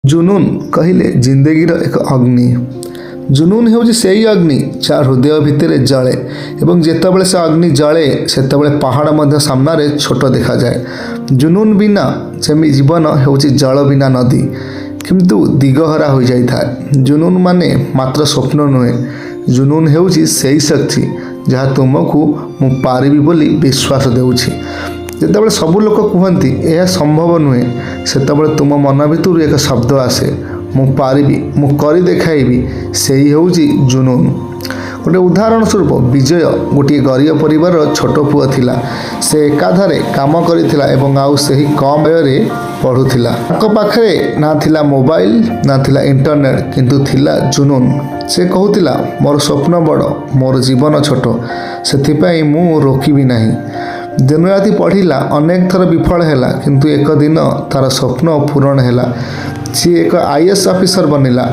जुनून कहिले जिंदगीर एक अग्नि। जुनून ହେଉଛି ସେହି ଅଗ୍ନି ଯାହା ହୃଦୟ ଭିତରେ ଜଳେ ଏବଂ ଯେତେବେଳେ ସେ ଅଗ୍ନି ଜଳେ ସେତେବେଳେ ପାହାଡ଼ ମଧ୍ୟ ସାମ୍ନାରେ ଛୋଟ ଦେଖାଯାଏ। ଜୁନୁନ ବିନା ଯେମିତି ଜୀବନ ହେଉଛି ଜଳ ବିନା ନଦୀ, କିନ୍ତୁ ଦିଗହରା ହୋଇଯାଇଥାଏ। ଜୁନୁନ ମାନେ ମାତ୍ର ସ୍ୱପ୍ନ ନୁହେଁ, ଜୁନୁନ ହେଉଛି ସେହି ଶକ୍ତି ଯାହା ତୁମକୁ ମୁଁ ପାରିବି ବୋଲି ବିଶ୍ୱାସ ଦେଉଛି। ଯେତେବେଳେ ସବୁ ଲୋକ କୁହନ୍ତି ଏହା ସମ୍ଭବ ନୁହେଁ, ସେତେବେଳେ ତୁମ ମନ ଭିତରୁ ଏକ ଶବ୍ଦ ଆସେ, ମୁଁ ପାରିବି, ମୁଁ କରି ଦେଖାଇବି। ସେହି ହେଉଛି ଜୁନୁନ। ଗୋଟେ ଉଦାହରଣ ସ୍ୱରୂପ ବିଜୟ ଗୋଟିଏ ଗରିବ ପରିବାରର ଛୋଟ ପୁଅ ଥିଲା। ସେ ଏକାଧାରେ କାମ କରିଥିଲା ଏବଂ ଆଉ ସେହି କମ୍ ବୟସରେ ପଢ଼ୁଥିଲା। ତାଙ୍କ ପାଖରେ ନା ଥିଲା ମୋବାଇଲ ନା ଥିଲା ଇଣ୍ଟରନେଟ୍, କିନ୍ତୁ ଥିଲା ଜୁନୁନ। ସେ କହୁଥିଲା, ମୋର ସ୍ୱପ୍ନ ବଡ଼, ମୋର ଜୀବନ ଛୋଟ, ସେଥିପାଇଁ ମୁଁ ରୋକିବି ନାହିଁ। ଦିନରାତି ପଢ଼ିଲା, ଅନେକ ଥର ବିଫଳ ହେଲା, କିନ୍ତୁ ଏକ ଦିନ ତାର ସ୍ୱପ୍ନ ପୂରଣ ହେଲା। ସିଏ ଏକ IAS ଅଫିସର ବନିଲା।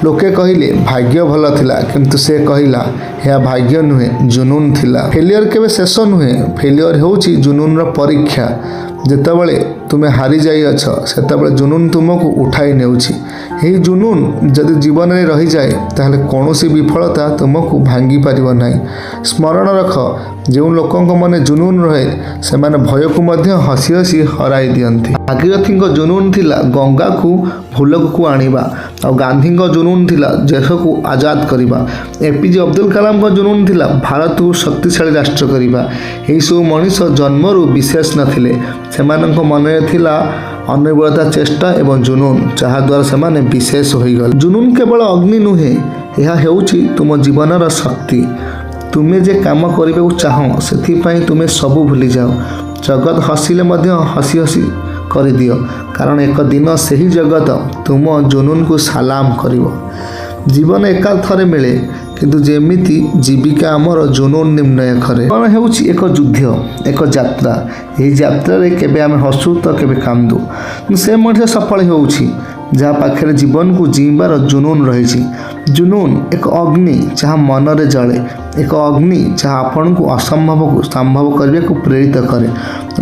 ଲୋକେ କହିଲେ ଭାଗ୍ୟ ଭଲ ଥିଲା, କିନ୍ତୁ ସେ କହିଲା ଏହା ଭାଗ୍ୟ ନୁହେଁ, ଜୁନୁନ ଥିଲା। ଫେଲିୟର କେବେ ଶେଷ ନୁହେଁ, ଫେଲିୟର ହେଉଛି ଜୁନୁନର ପରୀକ୍ଷା। ଯେତେବେଳେ ତୁମେ ହାରିଯାଇଅଛ, ସେତେବେଳେ ଜୁନୁନ ତୁମକୁ ଉଠାଇ ନେଉଛି। ଏହି ଜୁନୁନ ଯଦି ଜୀବନରେ ରହିଯାଏ, ତାହେଲେ କୌଣସି ବିଫଳତା ତୁମକୁ ଭାଙ୍ଗି ପାରିବ ନାହିଁ। ସ୍ମରଣ ରଖ, ଯେଉଁ ଲୋକଙ୍କ ମନେ ଜୁନୁନ ରହେ, ସେମାନେ ଭୟକୁ ମଧ୍ୟ ହସି ହସି ହରାଇ ଦିଅନ୍ତି। ଭାଗୀରଥୀଙ୍କ ଜୁନୁନ ଥିଲା ଗଙ୍ଗାକୁ ଭୂଲୋକକୁ ଆଣିବା, ଆଉ ଗାନ୍ଧୀଙ୍କ ଜୁନୁନ ଥିଲା ଦେଶକୁ ଆଜାଦ କରିବା। APJ ଅବଦୁଲ କଲାମଙ୍କ ଜୁନୁନ ଥିଲା ଭାରତକୁ ଶକ୍ତିଶାଳୀ ରାଷ୍ଟ୍ର କରିବା। ଏହିସବୁ ମଣିଷ ଜନ୍ମରୁ ବିଶେଷ ନଥିଲେ, ସେମାନଙ୍କ ମନରେ ଥିଲା ଅନିର୍ବଳତା, ଚେଷ୍ଟା ଏବଂ ଜୁନୁନ, ଯାହାଦ୍ୱାରା ସେମାନେ ବିଶେଷ ହୋଇଗଲେ। ଜୁନୁନ କେବଳ ଅଗ୍ନି ନୁହେଁ, ଏହା ହେଉଛି ତୁମ ଜୀବନର ଶକ୍ତି। ତୁମେ ଯେ କାମ କରିବାକୁ ଚାହଁ, ସେଥିପାଇଁ ତୁମେ ସବୁ ଭୁଲିଯାଅ। ଜଗତ ହସିଲେ ମଧ୍ୟ ହସି ହସି କରିଦିଅ, କାରଣ ଏକ ଦିନ ସେହି ଜଗତ ତୁମ ଜୁନୁନକୁ ସାଲାମ କରିବ। ଜୀବନ ଏକା ଥରେ ମିଳେ, କିନ୍ତୁ ଯେମିତି ଜୀବିକା ଆମର ଜୁନୁନ ନିର୍ଣ୍ଣୟକରେ। ଜୀବନ ହେଉଛି ଏକ ଯୁଦ୍ଧ, ଏକ ଯାତ୍ରା। ଏହି ଯାତ୍ରାରେ କେବେ ଆମେ ହସୁ ତ କେବେ କାନ୍ଦୁ, କିନ୍ତୁ ସେ ମଣିଷ ସଫଳ ହେଉଛି ଯାହା ପାଖରେ ଜୀବନକୁ ଜିଇବାର ଜୁନୁନ ରହିଛି। ଜୁନୁନ ଏକ ଅଗ୍ନି ଯାହା ମନରେ ଜଳେ, ଏକ ଅଗ୍ନି ଯାହା ଆପଣଙ୍କୁ ଅସମ୍ଭବକୁ ସମ୍ଭବ କରିବାକୁ ପ୍ରେରିତ କରେ।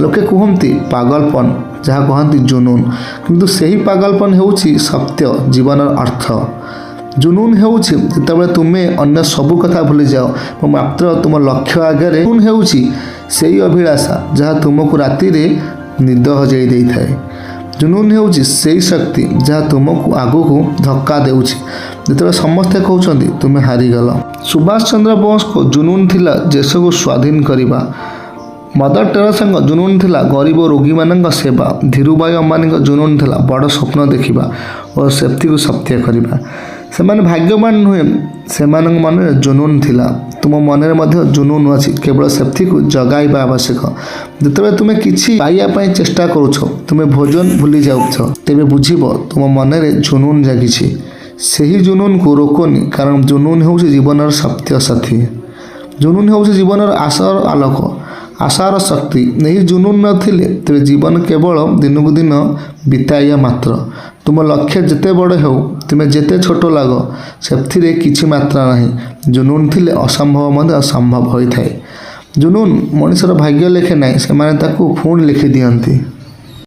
ଲୋକେ କୁହନ୍ତି ପାଗଳପନ, ଯାହା କହନ୍ତି ଜୁନୁନ, କିନ୍ତୁ ସେହି ପାଗଳପନ ହେଉଛି ସତ୍ୟ ଜୀବନର ଅର୍ଥ। ଜୁନୁନ ହେଉଛି ଯେତେବେଳେ ତୁମେ ଅନ୍ୟ ସବୁ କଥା ଭୁଲିଯାଅ ଏବଂ ମାତ୍ର ତୁମ ଲକ୍ଷ୍ୟ ଆଗରେ। ଜୁନୁନ ହେଉଛି ସେହି ଅଭିଳାଷା ଯାହା ତୁମକୁ ରାତିରେ ନିଦ ହଜାଇ ଦେଇଥାଏ। ଜୁନୁନ ହେଉଛି ସେହି ଶକ୍ତି ଯାହା ତୁମକୁ ଆଗକୁ ଧକ୍କା ଦେଉଛି ଯେତେବେଳେ ସମସ୍ତେ କହୁଛନ୍ତି ତୁମେ ହାରିଗଲ। ସୁଭାଷ ଚନ୍ଦ୍ର ବୋଷଙ୍କ ଜୁନୁନ ଥିଲା ଦେଶକୁ ସ୍ୱାଧୀନ କରିବା। ମଦର ଟେରେସାଙ୍କ ଜୁନୁନ ଥିଲା ଗରିବ ରୋଗୀମାନଙ୍କ ସେବା। ଧୀରୁଭାଇ ଅମ୍ବାନୀଙ୍କ ଜୁନୁନ ଥିଲା ବଡ଼ ସ୍ୱପ୍ନ ଦେଖିବା ଓ ସେତିକୁ ସତ୍ୟ କରିବା। ସେମାନେ ଭାଗ୍ୟବାନ ନୁହେଁ, ସେମାନଙ୍କ ମନରେ ଜୁନୁନ ଥିଲା। ତୁମ ମନରେ ମଧ୍ୟ ଜୁନୁନ ଅଛି, କେବଳ ସେତିକୁ ଜଗାଇବା ଆବଶ୍ୟକ। ଯେତେବେଳେ ତୁମେ କିଛି ପାଇବା ପାଇଁ ଚେଷ୍ଟା କରୁଛ, ତୁମେ ଭୋଜନ ଭୁଲି ଯାଉଛ, ତେବେ ବୁଝିବ ତୁମ ମନରେ ଜୁନୁନ ଜାଗିଛି। ସେହି ଜୁନୁନକୁ ରୋକନି, କାରଣ ଜୁନୁନ ହେଉଛି ଜୀବନର ସତ୍ୟ ସାଥୀ। ଜୁନୁନ ହେଉଛି ଜୀବନର ଆଶାର ଆଲୋକ, ଆଶାର ଶକ୍ତି। ଏହି ଜୁନୁନ ନଥିଲେ ତେବେ ଜୀବନ କେବଳ ଦିନକୁ ଦିନ ବିତାଇବା ମାତ୍ର। ତୁମ ଲକ୍ଷ୍ୟ ଯେତେ ବଡ଼ ହେଉ, ତୁମେ ଯେତେ ଛୋଟ ଲାଗ, ସେଥିରେ କିଛି ମାତ୍ରା ନାହିଁ। ଜୁନୁନ ଥିଲେ ଅସମ୍ଭବ ମଧ୍ୟ ସମ୍ଭବ ହୋଇଥାଏ। ଜୁନୁନ ମଣିଷର ଭାଗ୍ୟ ଲେଖେ ନାହିଁ, ସେମାନେ ତାକୁ ପୁଣି ଲେଖି ଦିଅନ୍ତି।